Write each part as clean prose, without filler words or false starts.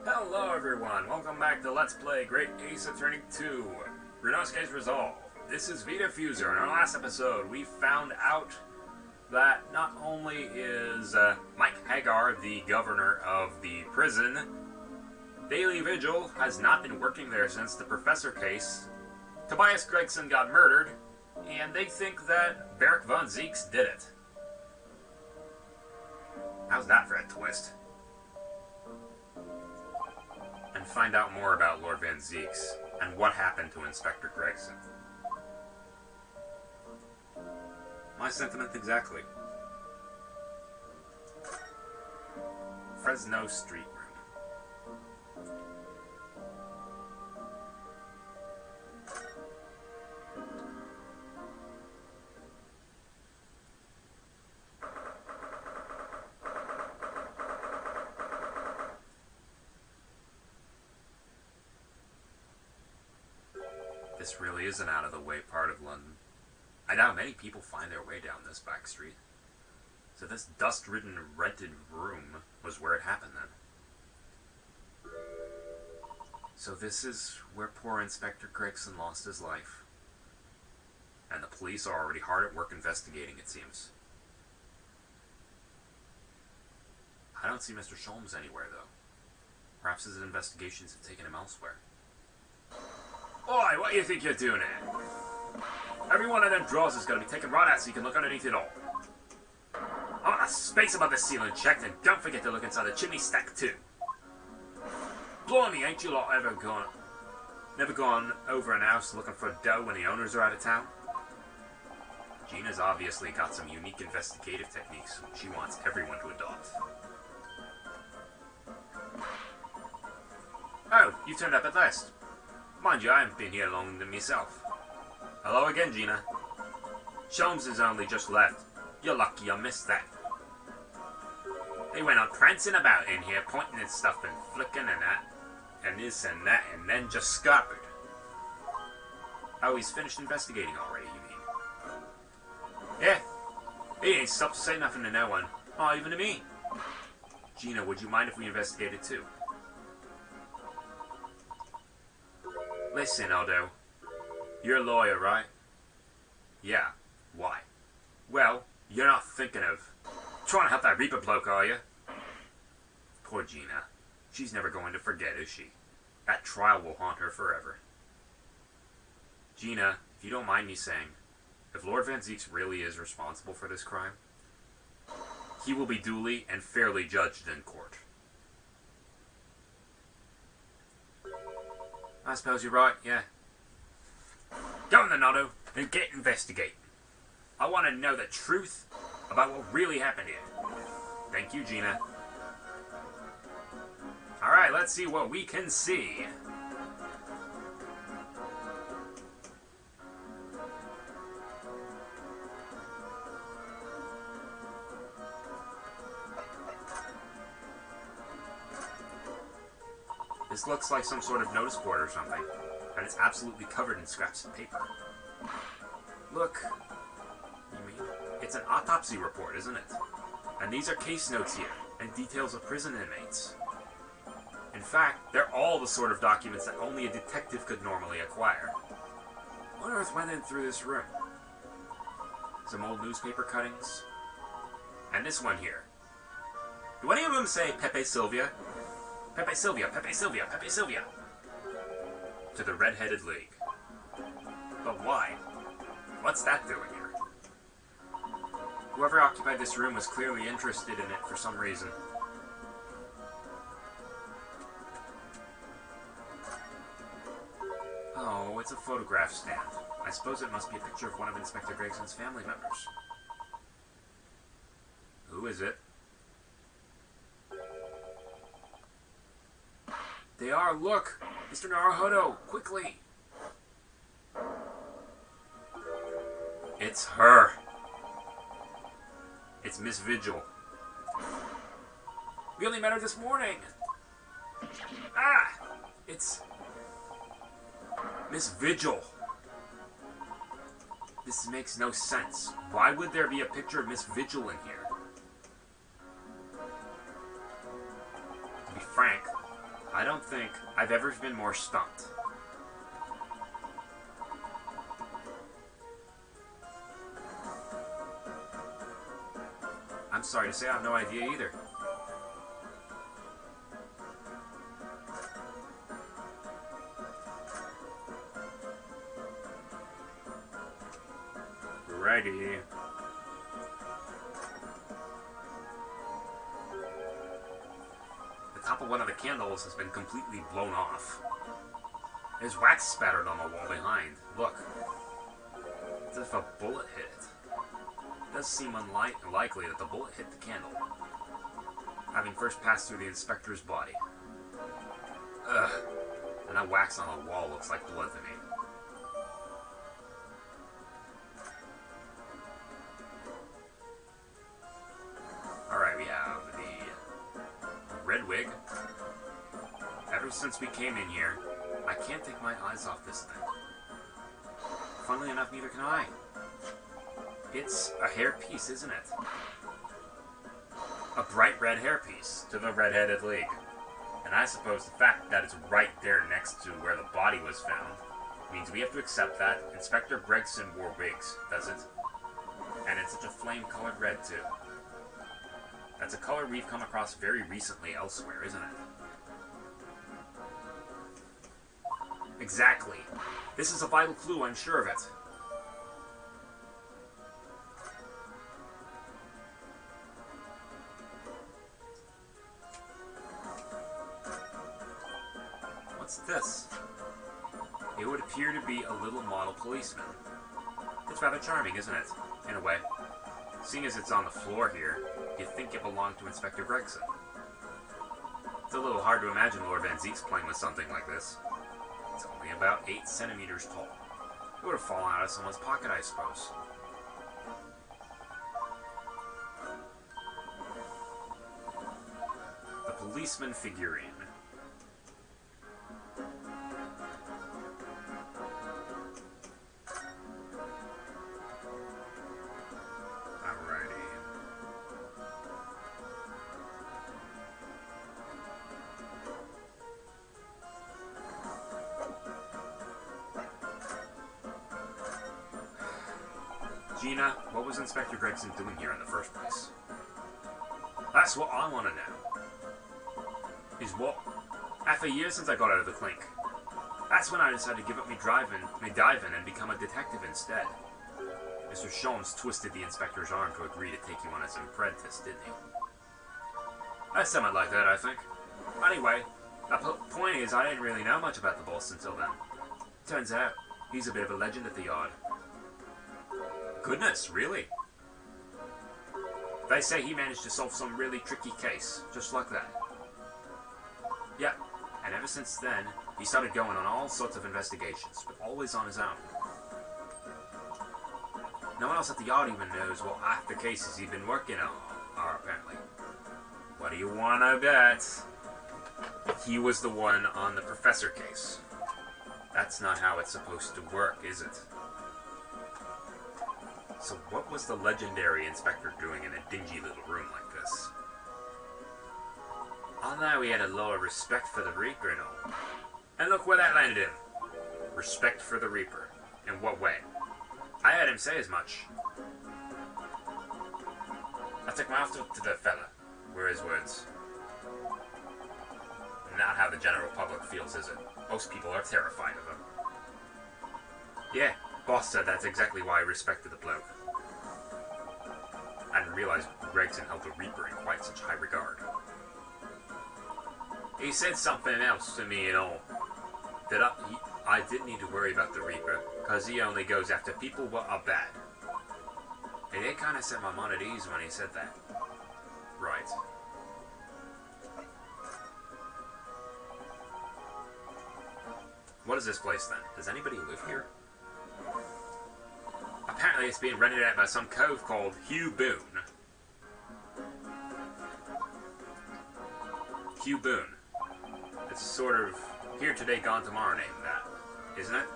Hello everyone, welcome back to Let's Play Great Ace Attorney 2, Ryunosuke's Resolve. This is Vita Fuser. In our last episode, we found out that not only is Mike Hagar the governor of the prison, Daily Vigil has not been working there since the Professor case. Tobias Gregson got murdered, and they think that Beric von Zieks did it. How's that for a twist? And find out more about Lord Van Zieks and what happened to Inspector Gregson. My sentiment exactly. Fresno Street Room. This really is an out-of-the-way part of London. I doubt many people find their way down this back street. So this dust-ridden rented room was where it happened then. So this is where poor Inspector Gregson lost his life. And the police are already hard at work investigating, it seems. I don't see Mr. Sholmes anywhere, though. Perhaps his investigations have taken him elsewhere. Oi, what do you think you're doing here? Every one of them drawers is going to be taken right out so you can look underneath it all. I want the space above the ceiling checked, and don't forget to look inside the chimney stack too. Blimey, ain't you lot never gone over an house looking for dough when the owners are out of town? Gina's obviously got some unique investigative techniques she wants everyone to adopt. Oh, you turned up at last. Mind you, I haven't been here long than myself. Hello again, Gina. Sholmes has only just left. You're lucky I missed that. They went on prancing about in here, pointing at stuff and flicking and that, and this and that, and then just scuppered. Oh, he's finished investigating already, you mean? Yeah. He ain't stopped to say nothing to no one. Not even to me. Gina, would you mind if we investigated too? Listen, Odo. You're a lawyer, right? Yeah. Why? Well, you're not thinking of trying to help that Reaper bloke, are you? Poor Gina. She's never going to forget, is she? That trial will haunt her forever. Gina, if you don't mind me saying, if Lord Van Zieks really is responsible for this crime, he will be duly and fairly judged in court. I suppose you're right, yeah. Go on then, Otto, and get investigating. I want to know the truth about what really happened here. Thank you, Gina. Alright, let's see what we can see. This looks like some sort of notice board or something, and it's absolutely covered in scraps of paper. Look. You mean, it's an autopsy report, isn't it? And these are case notes here, and details of prison inmates. In fact, they're all the sort of documents that only a detective could normally acquire. What on earth went in through this room? Some old newspaper cuttings. And this one here. Do any of them say Pepe Sylvia? Pepe Sylvia, Pepe Sylvia, Pepe Sylvia. To the Red-Headed League. But why? What's that doing here? Whoever occupied this room was clearly interested in it for some reason. Oh, it's a photograph stand. I suppose it must be a picture of one of Inspector Gregson's family members. Who is it? They are, look! Mr. Naruhodo, quickly! It's her. It's Miss Vigil. We only met her this morning! Ah! It's Miss Vigil. This makes no sense. Why would there be a picture of Miss Vigil in here? To be frank, I I don't think I've ever been more stumped. I'm sorry to say, I have no idea either. Righty. The top of one of the candles has been completely blown off. There's wax spattered on the wall behind. Look. As if a bullet hit it. It does seem unlikely that the bullet hit the candle, having first passed through the inspector's body. Ugh. And that wax on the wall looks like blood to me. Alright, we have the red wig. Ever since we came in here, I can't take my eyes off this thing. Funnily enough, neither can I. It's a hairpiece, isn't it? A bright red hairpiece to the Red-Headed League. And I suppose the fact that it's right there next to where the body was found means we have to accept that Inspector Gregson wore wigs, does it? And it's such a flame-colored red, too. That's a color we've come across very recently elsewhere, isn't it? Exactly. This is a vital clue, I'm sure of it. What's this? It would appear to be a little model policeman. It's rather charming, isn't it? In a way. Seeing as it's on the floor here, you'd think it belonged to Inspector Gregson. It's a little hard to imagine Lord Van Zeek's playing with something like this. It's only about 8 centimeters tall. It would have fallen out of someone's pocket, I suppose. The policeman figurine. Gina, what was Inspector Gregson doing here in the first place? That's what I want to know. Is what? After years since I got out of the clink. That's when I decided to give up me diving and become a detective instead. Mr. Sholmes twisted the inspector's arm to agree to take you on as an apprentice, didn't he? That's something like that, I think. Anyway, the point is I didn't really know much about the boss until then. Turns out, he's a bit of a legend at the yard. Goodness, really? They say he managed to solve some really tricky case, just like that. Yeah, and ever since then, he started going on all sorts of investigations, but always on his own. No one else at the yard even knows what half the cases he's been working on are, apparently. What do you want to bet? He was the one on the professor case. That's not how it's supposed to work, is it? So what was the legendary inspector doing in a dingy little room like this? I know he had a lot of respect for the Reaper and all. And look where that landed him. Respect for the Reaper. In what way? I heard him say as much. I took my offer to the fella, were his words. Not how the general public feels, is it? Most people are terrified of him. Yeah, boss said that's exactly why he respected the bloke. I didn't realize Gregson held the Reaper in quite such high regard. He said something else to me and all. That I didn't need to worry about the Reaper, because he only goes after people what are bad. And it kind of set my mind at ease when he said that. Right. What is this place then? Does anybody live here? Apparently it's being rented out by some cove called Hugh Boone. Hugh Boone. It's sort of here today, gone tomorrow name, that, isn't it?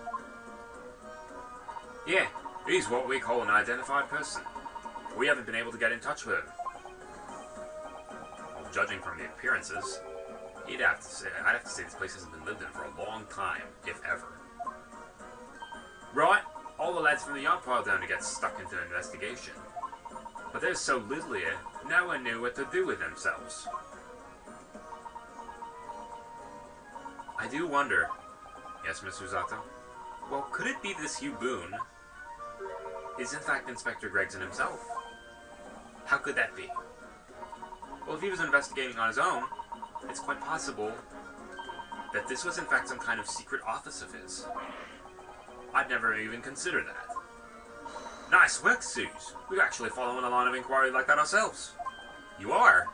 Yeah, he's what we call an identified person. We haven't been able to get in touch with him. Well, judging from the appearances, I'd have to say this place hasn't been lived in for a long time, if ever. Right, all the lads from the yard piled down to get stuck into an investigation. But there's so little here, no one knew what to do with themselves. I do wonder. Yes, Miss Usato? Well, could it be this Hugh Boone is in fact Inspector Gregson himself? How could that be? Well, if he was investigating on his own, it's quite possible that this was in fact some kind of secret office of his. I'd never even considered that. Nice work, Suze. We're actually following a line of inquiry like that ourselves. You are?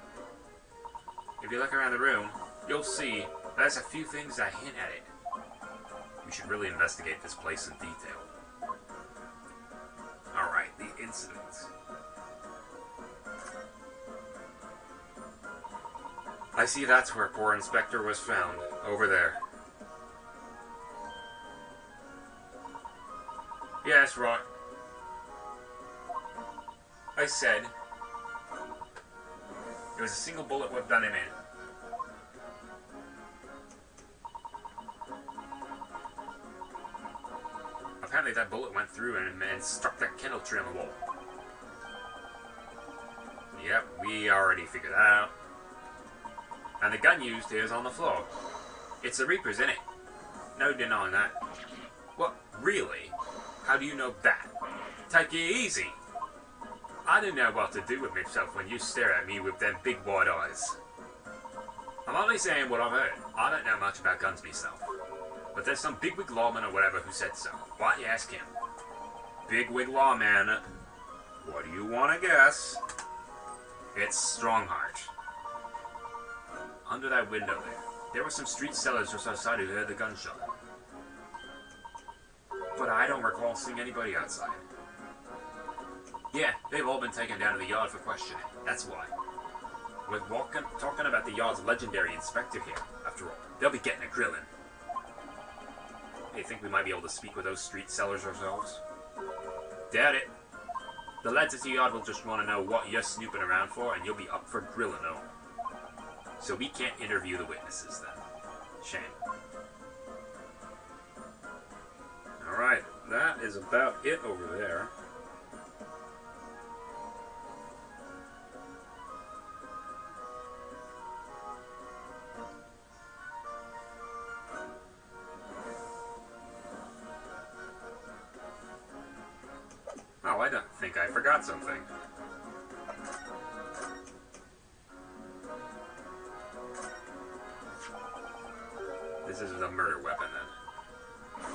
If you look around the room, you'll see there's a few things that hint at it. We should really investigate this place in detail. Alright, the incident. I see that's where poor Inspector was found. Over there. Yes, right. I said it was a single bullet would have done him in. Apparently that bullet went through him and struck that kennel tree on the wall. Yep, we already figured that out. And the gun used is on the floor. It's the Reaper's, innit? No denying that. What? Really? How do you know that? Take it easy. I don't know what to do with myself when you stare at me with them big wide eyes. I'm only saying what I've heard. I don't know much about guns myself. But there's some bigwig lawman or whatever who said so. Why don't you ask him? Bigwig lawman. What do you want to guess? It's Strongheart. Under that window there were some street sellers just outside who heard the gunshot. But I don't recall seeing anybody outside. Yeah, they've all been taken down to the yard for questioning. That's why. We're talking about the yard's legendary inspector here, after all. They'll be getting a grilling. Hey, think we might be able to speak with those street sellers ourselves? Doubt it. The lads at the yard will just want to know what you're snooping around for, and you'll be up for grilling them. So we can't interview the witnesses then. Shame. Alright, that is about it over there. Oh, I don't think I forgot something. This is a murder weapon, then.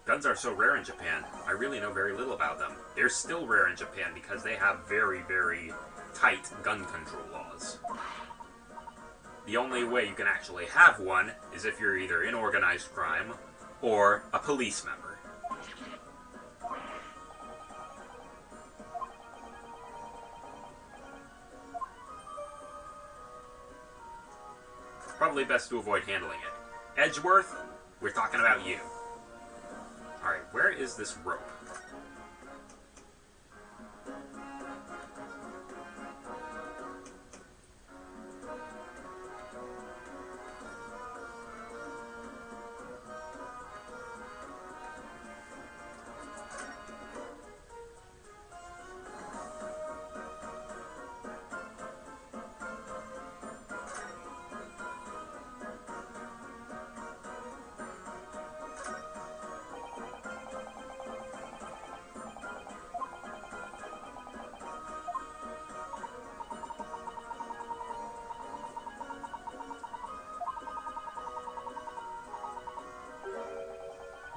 Guns are so rare in Japan. I really know very little about them. They're still rare in Japan because they have very, very tight gun control laws. The only way you can actually have one is if you're either in organized crime or a police member. Probably best to avoid handling it. Edgeworth, we're talking about you. Alright, where is this rope?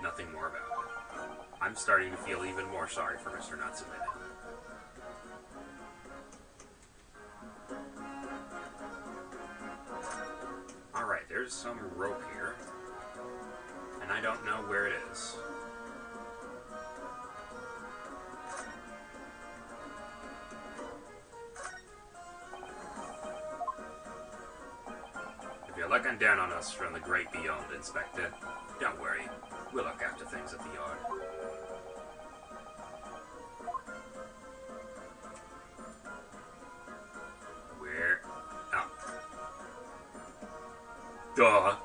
Nothing more about it. I'm starting to feel even more sorry for Mr. Natsume now. Alright, there's some rope here. And I don't know where it is. If you're looking down on us from the great beyond, Inspector, don't worry. We'll look after things at the yard. Where Duh.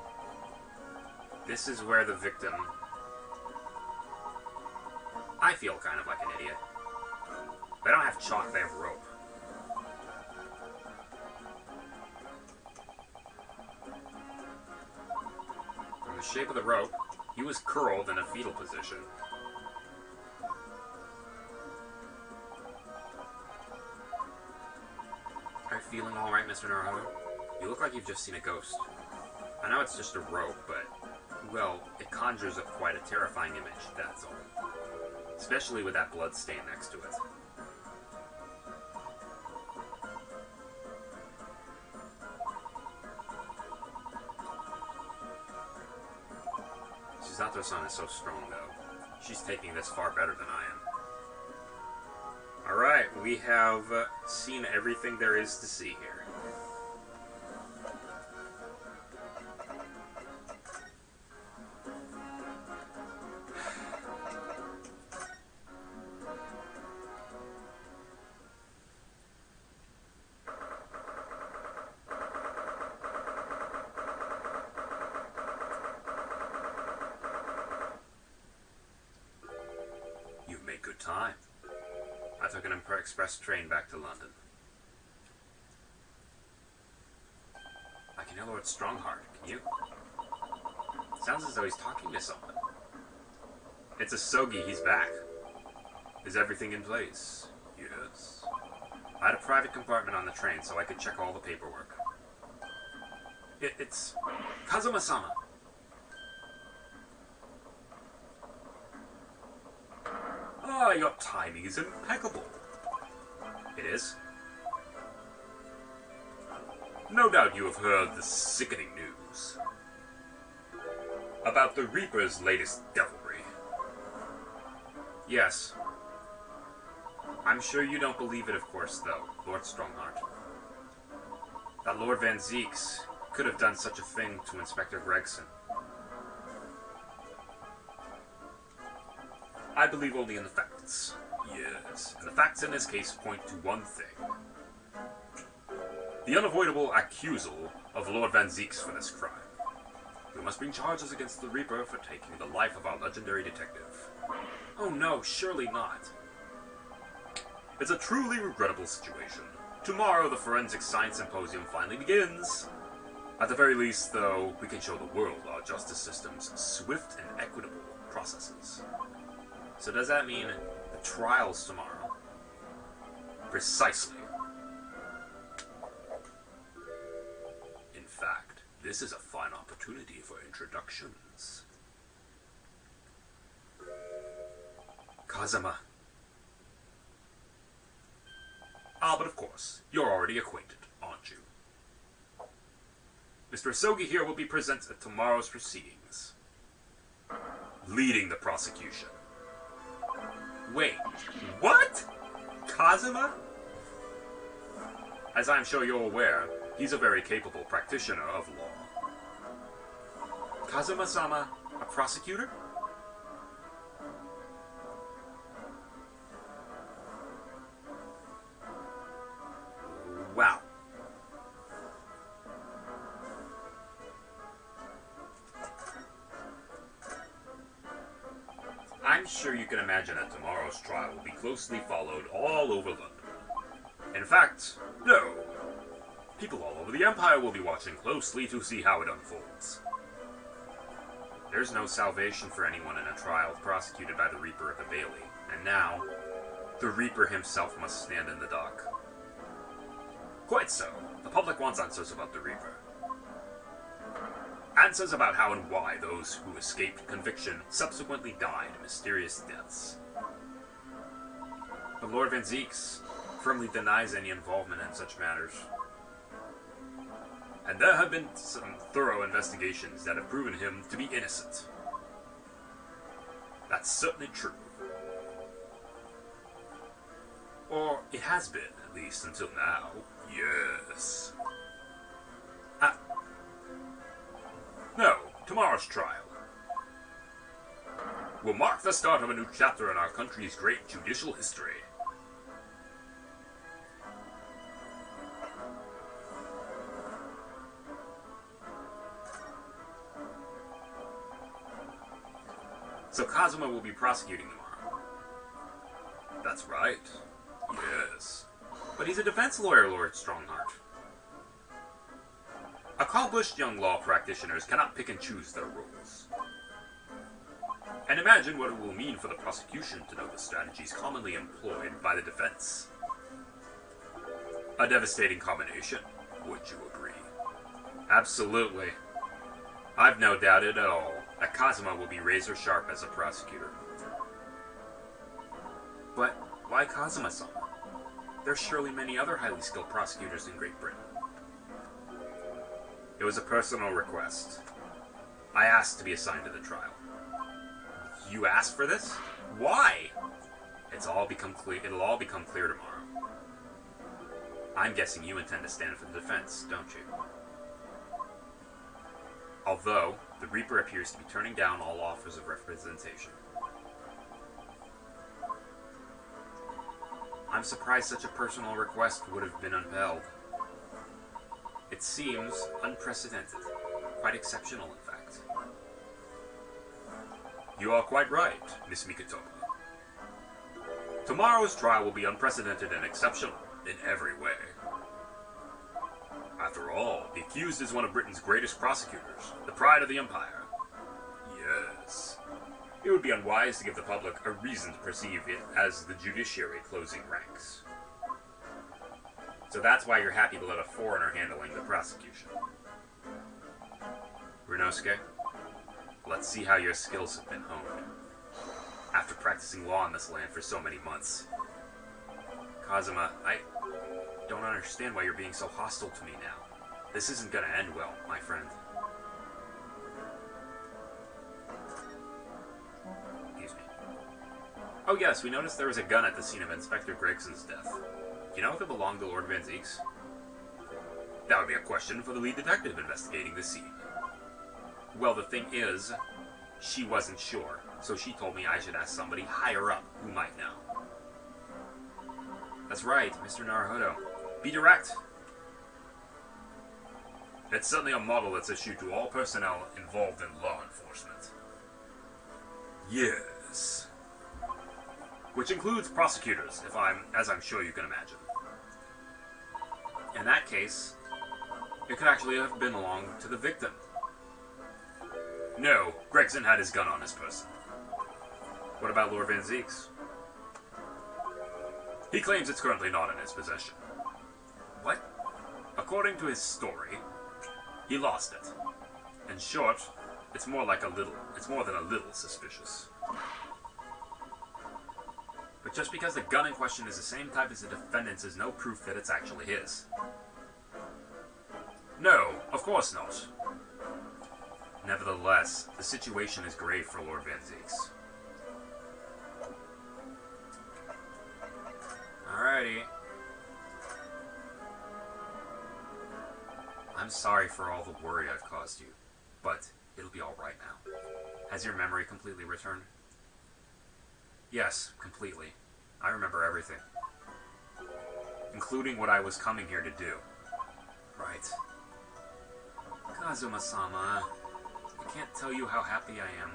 This is where the victim... I feel kind of like an idiot. They don't have chalk, they have rope. From the shape of the rope, he was curled in a fetal position. Are you feeling alright, Mr. Naruto? You look like you've just seen a ghost. I know it's just a rope, but, well, it conjures up quite a terrifying image, that's all. Especially with that blood stain next to it. Suzato-san is so strong, though. She's taking this far better than I am. Alright, we have seen everything there is to see here. You've made good time. I took an express train back to London. I can hear Lord Strongheart, can you? Sounds as though he's talking to someone. It's a Sogi, he's back. Is everything in place? Yes. I had a private compartment on the train so I could check all the paperwork. It's Kazuma-sama. Ah, your timing is impeccable. It is. No doubt you have heard the sickening news about the Reaper's latest devilry. Yes. I'm sure you don't believe it, of course, though, Lord Strongheart. That Lord Van Zeeks could have done such a thing to Inspector Gregson. I believe only in the facts. Yes, and the facts in this case point to one thing. The unavoidable accusal of Lord Van Zeeks for this crime. We must bring charges against the Reaper for taking the life of our legendary detective. Oh no, surely not. It's a truly regrettable situation. Tomorrow the Forensic Science Symposium finally begins. At the very least, though, we can show the world our justice system's swift and equitable processes. So does that mean the trial's tomorrow? Precisely. In fact, this is a fine opportunity for introductions. Kazuma. Ah, but of course, you're already acquainted, aren't you? Mr. Asogi here will be present at tomorrow's proceedings, leading the prosecution. Wait, what? Kazuma? As I'm sure you're aware, he's a very capable practitioner of law. Kazuma-sama, a prosecutor? Wow. I'm sure you can imagine that tomorrow's trial will be closely followed all over London. In fact, no. People all over the Empire will be watching closely to see how it unfolds. There's no salvation for anyone in a trial prosecuted by the Reaper of the Bailey, and now, the Reaper himself must stand in the dock. Quite so. The public wants answers about the Reaper. Answers about how and why those who escaped conviction subsequently died mysterious deaths. But Lord Van Zeeks firmly denies any involvement in such matters. And there have been some thorough investigations that have proven him to be innocent. That's certainly true. Or it has been, at least until now. Yes. No, tomorrow's trial will mark the start of a new chapter in our country's great judicial history. So Kazuma will be prosecuting tomorrow. That's right. Yes. But he's a defense lawyer, Lord Strongheart. Accomplished young law practitioners cannot pick and choose their roles. And imagine what it will mean for the prosecution to know the strategies commonly employed by the defense. A devastating combination, would you agree? Absolutely. I've no doubt at all that Kazuma will be razor sharp as a prosecutor. But why Kazuma-sama? There's surely many other highly skilled prosecutors in Great Britain. It was a personal request. I asked to be assigned to the trial. You asked for this? Why? It'll all become clear tomorrow. I'm guessing you intend to stand for the defense, don't you? Although, the Reaper appears to be turning down all offers of representation. I'm surprised such a personal request would have been upheld. It seems unprecedented. Quite exceptional, in fact. You are quite right, Miss Mikotomo. Tomorrow's trial will be unprecedented and exceptional in every way. After all, the accused is one of Britain's greatest prosecutors, the pride of the Empire. Yes. It would be unwise to give the public a reason to perceive it as the judiciary closing ranks. So that's why you're happy to let a foreigner handling the prosecution. Runosuke, let's see how your skills have been honed. After practicing law in this land for so many months. Kazuma, I don't understand why you're being so hostile to me now. This isn't gonna end well, my friend. Excuse me. Oh yes, we noticed there was a gun at the scene of Inspector Gregson's death. Do you know if it belonged to Lord Van Zieks? That would be a question for the lead detective investigating the scene. Well, the thing is, she wasn't sure, so she told me I should ask somebody higher up who might know. That's right, Mr. Naruhodo. Be direct. It's certainly a model that's issued to all personnel involved in law enforcement. Yes. Which includes prosecutors, as I'm sure you can imagine. In that case, it could actually have been belonged to the victim. No, Gregson had his gun on his person. What about Lord Van Zieks? He claims it's currently not in his possession. What? According to his story, he lost it. In short, it's more than a little suspicious. But just because the gun in question is the same type as the defendant's is no proof that it's actually his. No, of course not. Nevertheless, the situation is grave for Lord Van Zieks. Alrighty. I'm sorry for all the worry I've caused you, but it'll be alright now. Has your memory completely returned? Yes, completely. I remember everything. Including what I was coming here to do. Right. Kazuma-sama, I can't tell you how happy I am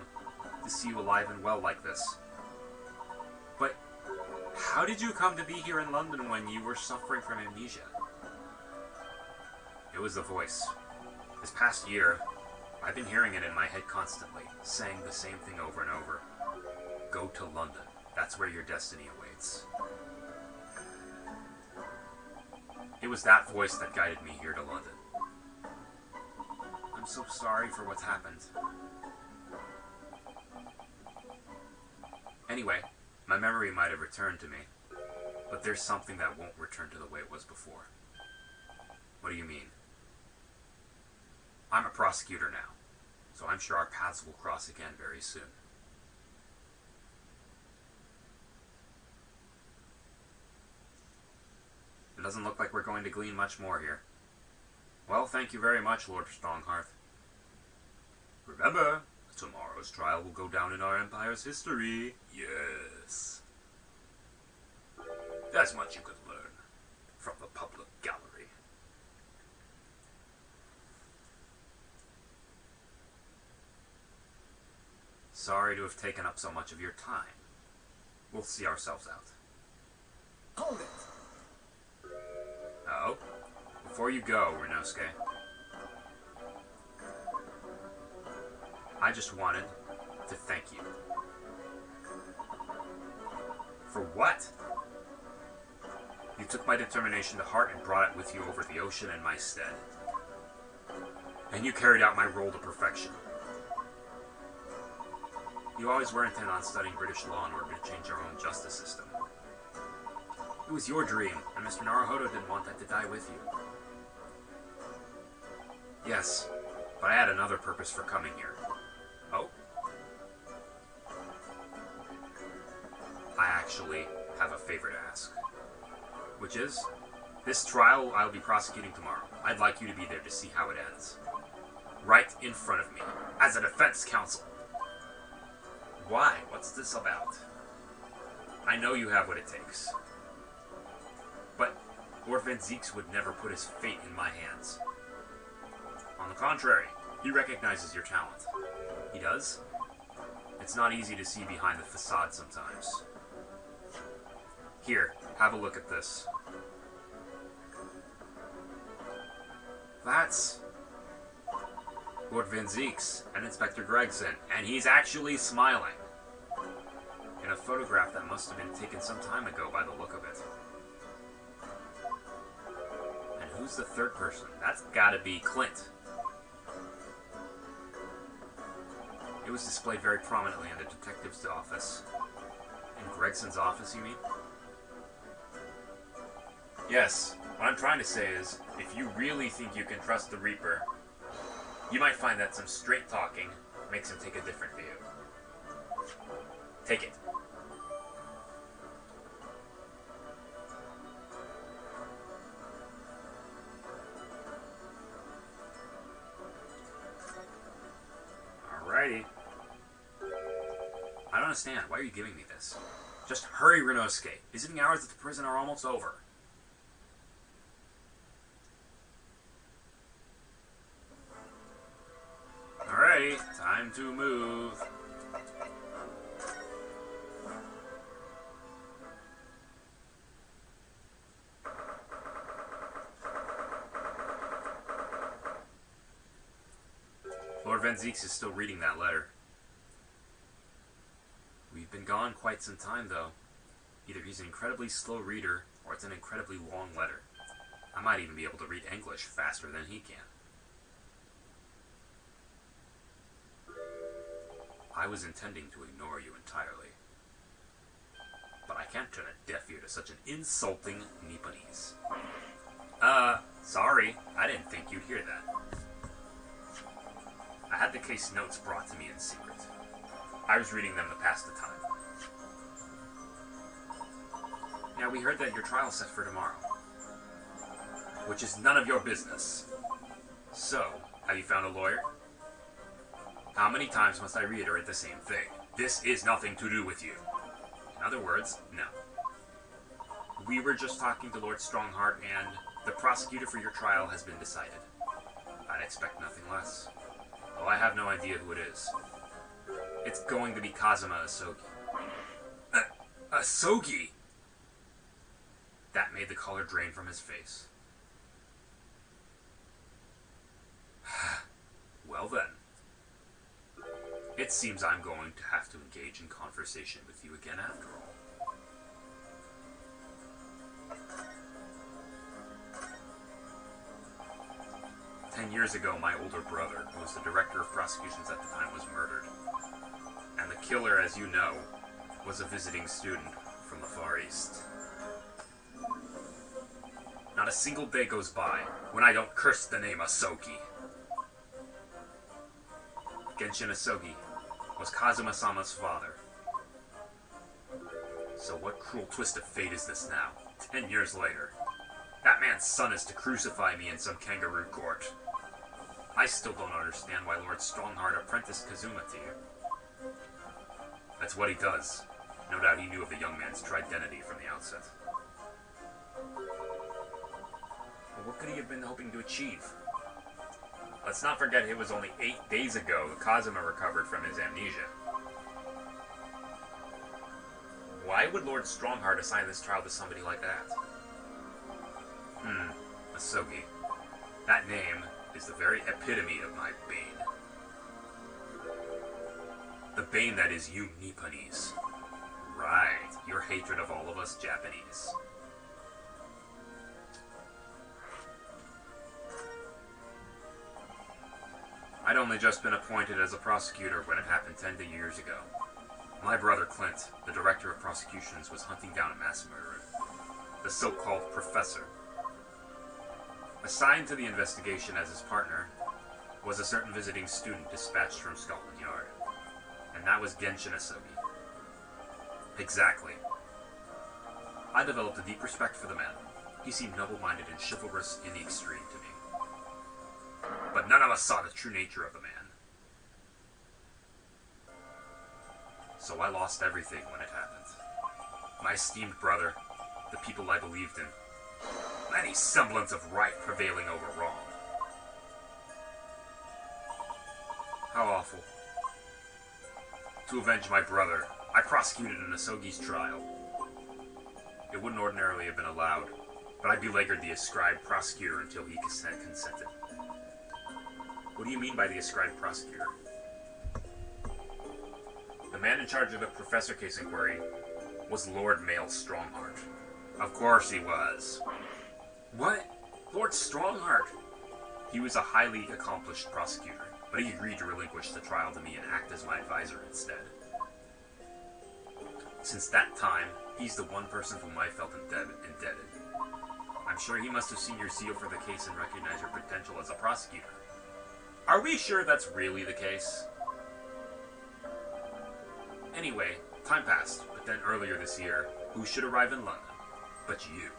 to see you alive and well like this. But how did you come to be here in London when you were suffering from amnesia? It was the voice. This past year, I've been hearing it in my head constantly, saying the same thing over and over. Go to London. That's where your destiny awaits. It was that voice that guided me here to London. I'm so sorry for what's happened. Anyway, my memory might have returned to me, but there's something that won't return to the way it was before. What do you mean? I'm a prosecutor now, so I'm sure our paths will cross again very soon. It doesn't look like we're going to glean much more here. Well, thank you very much, Lord Strongheart. Remember, tomorrow's trial will go down in our Empire's history. Yes. There's much you could learn from the public gallery. Sorry to have taken up so much of your time. We'll see ourselves out. Hold it! Oh? Before you go, Renosuke, I just wanted to thank you. For what? You took my determination to heart and brought it with you over the ocean in my stead. And you carried out my role to perfection. You always were intent on studying British law in order to change our own justice system. It was your dream, and Mr. Naruhodo didn't want that to die with you. Yes, but I had another purpose for coming here. Oh? I actually have a favor to ask. Which is, this trial I'll be prosecuting tomorrow. I'd like you to be there to see how it ends. Right in front of me, as a defense counsel. Why? What's this about? I know you have what it takes. But Lord Van Zieks would never put his fate in my hands. On the contrary, he recognizes your talent. He does? It's not easy to see behind the facade sometimes. Here, have a look at this. That's Lord Van Zieks and Inspector Gregson, and he's actually smiling. In a photograph that must have been taken some time ago by the look of it. And who's the third person? That's gotta be Clint. It was displayed very prominently in the detective's office. In Gregson's office, you mean? Yes, what I'm trying to say is, if you really think you can trust the Reaper, you might find that some straight talking makes him take a different view. Take it. Alrighty. I don't understand. Why are you giving me this? Just hurry, Renosuke. Visiting hours at the prison are almost over. Alrighty, time to move. Lord Van Zieks is still reading that letter. We've been gone quite some time, though. Either he's an incredibly slow reader, or it's an incredibly long letter. I might even be able to read English faster than he can. I was intending to ignore you entirely. But I can't turn a deaf ear to such an insulting Nipponese. Sorry. I didn't think you'd hear that. I had the case notes brought to me in secret. I was reading them to pass the time. Now, we heard that your trial's set for tomorrow. Which is none of your business. So, have you found a lawyer? How many times must I reiterate the same thing? This is nothing to do with you. In other words, no. We were just talking to Lord Strongheart, and the prosecutor for your trial has been decided. I'd expect nothing less. Well, I have no idea who it is. It's going to be Kazuma Asogi. Asogi? That made the color drain from his face. Well then. It seems I'm going to have to engage in conversation with you again after all. 10 years ago, my older brother, who was the director of prosecutions at the time, was murdered. And the killer, as you know, was a visiting student from the Far East. Not a single day goes by when I don't curse the name Asogi. Genshin Asogi was Kazuma-sama's father. So what cruel twist of fate is this now, 10 years later? That man's son is to crucify me in some kangaroo court. I still don't understand why Lord Strongheart apprenticed Kazuma to you. That's what he does. No doubt he knew of the young man's true identity from the outset. But what could he have been hoping to achieve? Let's not forget it was only 8 days ago that Kazuma recovered from his amnesia. Why would Lord Strongheart assign this trial to somebody like that? Asogi. That name is the very epitome of my bane. The bane that is you Nipponese. Right, your hatred of all of us Japanese. I'd only just been appointed as a prosecutor when it happened 10 years ago. My brother Clint, the director of prosecutions, was hunting down a mass murderer, the so-called professor. Assigned to the investigation as his partner was a certain visiting student dispatched from Scotland Yard. And that was Genshin Asogi. Exactly. I developed a deep respect for the man. He seemed noble-minded and chivalrous in the extreme to me. But none of us saw the true nature of the man. So I lost everything when it happened. My esteemed brother, the people I believed in, any semblance of right prevailing over wrong. How awful. To avenge my brother, I prosecuted an Asogi's trial. It wouldn't ordinarily have been allowed, but I beleaguered the ascribed prosecutor until he consented. What do you mean by the ascribed prosecutor? The man in charge of the professor case inquiry was Lord Mail Strongheart. Of course he was. What? Lord Strongheart? He was a highly accomplished prosecutor, but he agreed to relinquish the trial to me and act as my advisor instead. Since that time, he's the one person whom I felt indebted. I'm sure he must have seen your zeal for the case and recognized your potential as a prosecutor. Are we sure that's really the case? Anyway, time passed, but then earlier this year, who should arrive in London but you?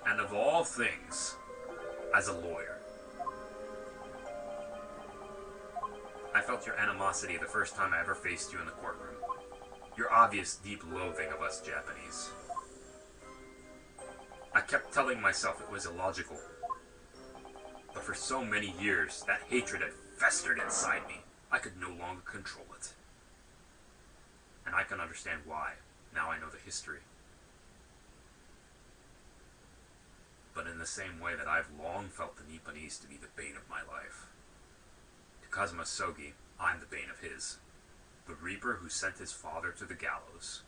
And of all things, as a lawyer. I felt your animosity the first time I ever faced you in the courtroom. Your obvious deep loathing of us Japanese. I kept telling myself it was illogical. But for so many years, that hatred had festered inside me. I could no longer control it. And I can understand why. Now I know the history. But in the same way that I've long felt the Nipponese to be the bane of my life. To Kazuma Sogi, I'm the bane of his. The Reaper who sent his father to the gallows.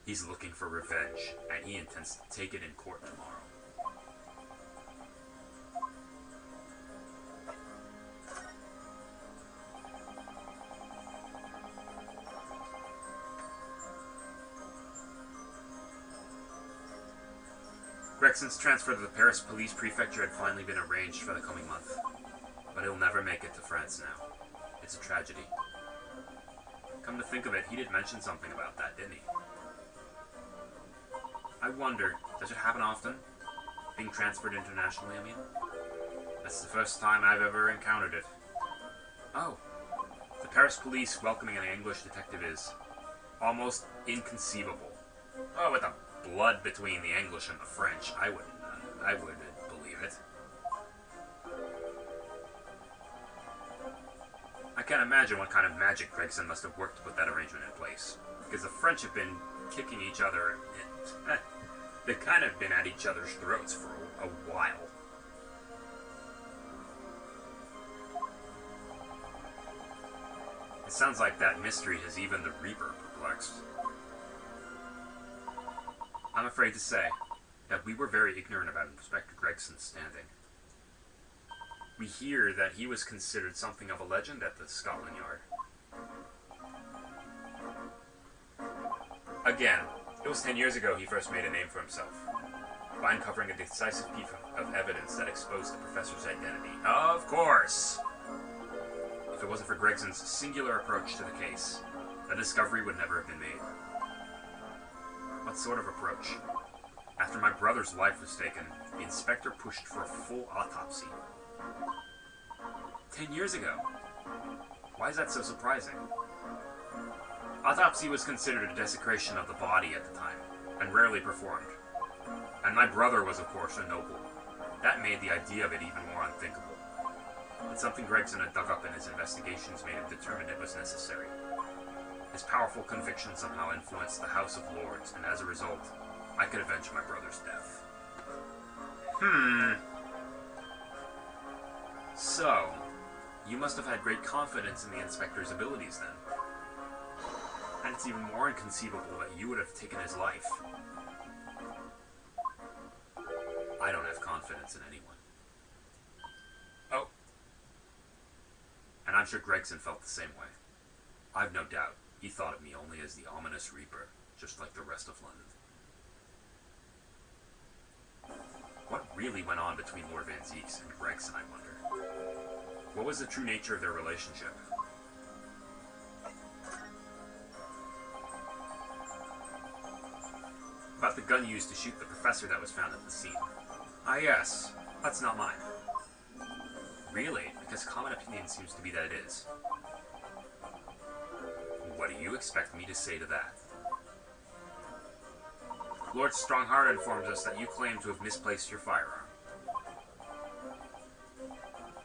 He's looking for revenge, and he intends to take it in court tomorrow. Gregson's transfer to the Paris police prefecture had finally been arranged for the coming month. But he'll never make it to France now. It's a tragedy. Come to think of it, he did mention something about that, didn't he? I wonder, does it happen often? Being transferred internationally, I mean? That's the first time I've ever encountered it. Oh. The Paris police welcoming an English detective is almost inconceivable. Oh, with the blood between the English and the French, I would believe it. I can't imagine what kind of magic Gregson must have worked to put that arrangement in place. Because the French have been kicking each other. They've kind of been at each other's throats for a while. It sounds like that mystery has even the Reaper perplexed. I'm afraid to say that we were very ignorant about Inspector Gregson's standing. We hear that he was considered something of a legend at the Scotland Yard. Again, it was 10 years ago he first made a name for himself, by uncovering a decisive piece of evidence that exposed the professor's identity. Of course! If it wasn't for Gregson's singular approach to the case, the discovery would never have been made. What sort of approach? After my brother's life was taken, the inspector pushed for a full autopsy. 10 years ago. Why is that so surprising? Autopsy was considered a desecration of the body at the time, and rarely performed. And my brother was, of course, a noble. That made the idea of it even more unthinkable. But something Gregson had dug up in his investigations made him determined it was necessary. His powerful conviction somehow influenced the House of Lords, and as a result, I could avenge my brother's death. So, you must have had great confidence in the Inspector's abilities then. And it's even more inconceivable that you would have taken his life. I don't have confidence in anyone. Oh. And I'm sure Gregson felt the same way. I've no doubt he thought of me only as the ominous Reaper, just like the rest of London. What really went on between Lord Van Zieks and Gregson, I wonder? What was the true nature of their relationship? About the gun used to shoot the professor that was found at the scene. Ah yes, that's not mine. Really? Because common opinion seems to be that it is. What do you expect me to say to that? Lord Strongheart informs us that you claim to have misplaced your firearm.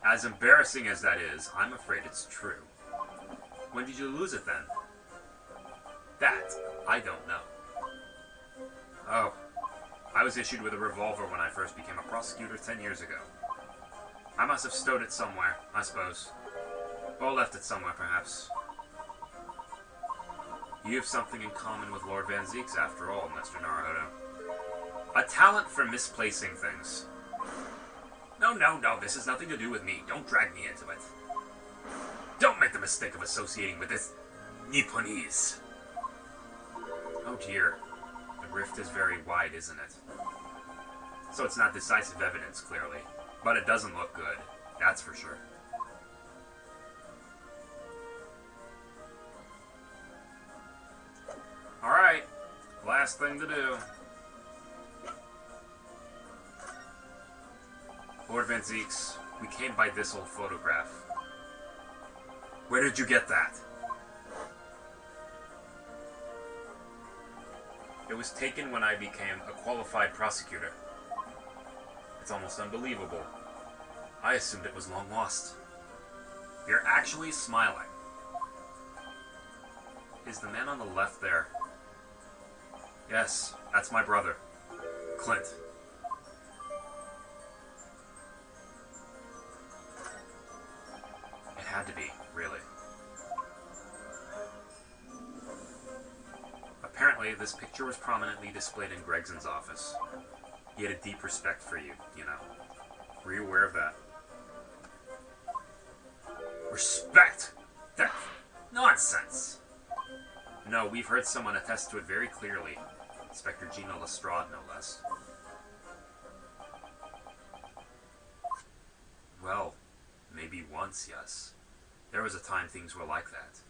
As embarrassing as that is, I'm afraid it's true. When did you lose it then? That, I don't know. Oh, I was issued with a revolver when I first became a prosecutor 10 years ago. I must have stowed it somewhere, I suppose. Or left it somewhere, perhaps. You have something in common with Lord Van Zieks, after all, Mr. Naruhodo. A talent for misplacing things. No, this has nothing to do with me. Don't drag me into it. Don't make the mistake of associating with this Nipponese. Oh dear. The rift is very wide, isn't it? So it's not decisive evidence, clearly. But it doesn't look good. That's for sure. Alright. Last thing to do. Lord Van Zieks, we came by this old photograph. Where did you get that? It was taken when I became a qualified prosecutor. It's almost unbelievable. I assumed it was long lost. You're actually smiling. Is the man on the left there? Yes, that's my brother, Clint. It had to be, really. Apparently, this picture was prominently displayed in Gregson's office. He had a deep respect for you, you know. Were you aware of that? Respect? That nonsense! No, we've heard someone attest to it very clearly. Inspector Gino Lestrade, no less. Well, maybe once, yes. There was a time things were like that.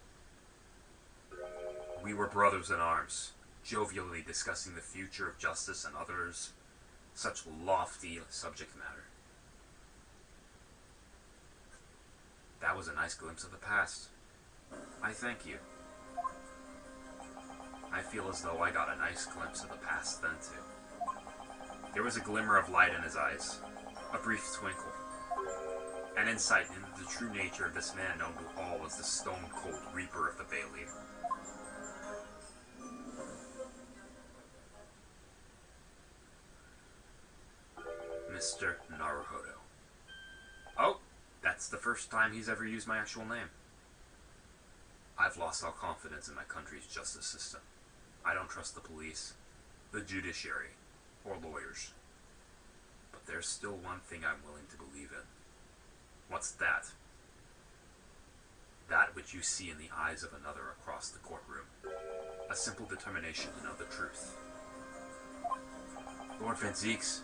We were brothers in arms, jovially discussing the future of justice and others, such lofty subject matter. That was a nice glimpse of the past. I thank you. I feel as though I got a nice glimpse of the past then, too. There was a glimmer of light in his eyes, a brief twinkle, an insight into the true nature of this man known to all as the stone-cold Reaper of the Bailey. Mr. Naruhodo. Oh, that's the first time he's ever used my actual name. I've lost all confidence in my country's justice system. I don't trust the police, the judiciary, or lawyers. But there's still one thing I'm willing to believe in. What's that? That which you see in the eyes of another across the courtroom. A simple determination to know the truth. Lord Van Zieks,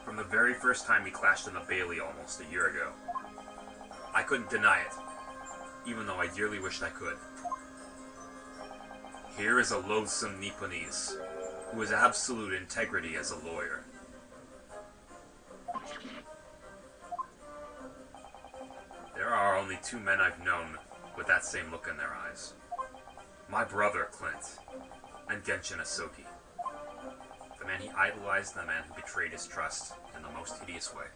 from the very first time we clashed in the Bailey almost a year ago, I couldn't deny it, even though I dearly wished I could. Here is a loathsome Nipponese, who has absolute integrity as a lawyer. There are only two men I've known with that same look in their eyes. My brother, Clint, and Genshin Asoki. The man he idolized and the man who betrayed his trust in the most hideous way.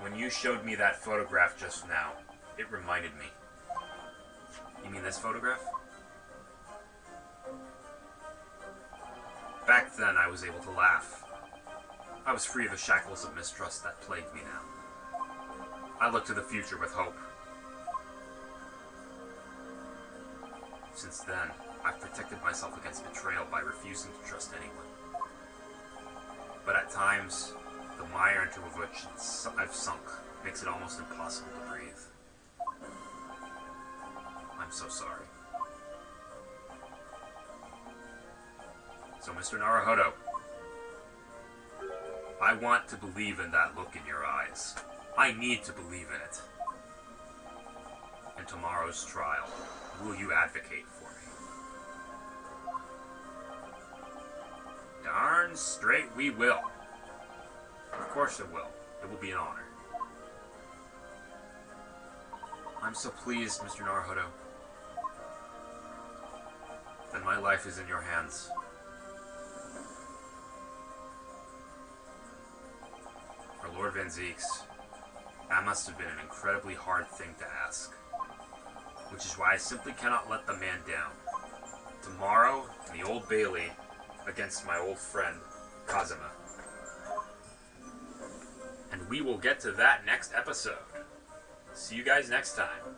When you showed me that photograph just now, it reminded me. You mean this photograph? Back then, I was able to laugh. I was free of the shackles of mistrust that plagued me now. I look to the future with hope. Since then, I've protected myself against betrayal by refusing to trust anyone. But at times, the mire into which I've sunk makes it almost impossible to breathe. I'm so sorry. So, Mr. Naruhodo, I want to believe in that look in your eyes. I need to believe in it. In tomorrow's trial, will you advocate for me? Darn straight we will. Of course it will. It will be an honor. I'm so pleased, Mr. Naruhodo. Then my life is in your hands. For Lord Van Zieks, that must have been an incredibly hard thing to ask. Which is why I simply cannot let the man down. Tomorrow, in the Old Bailey, against my old friend, Kazuma. And we will get to that next episode. See you guys next time.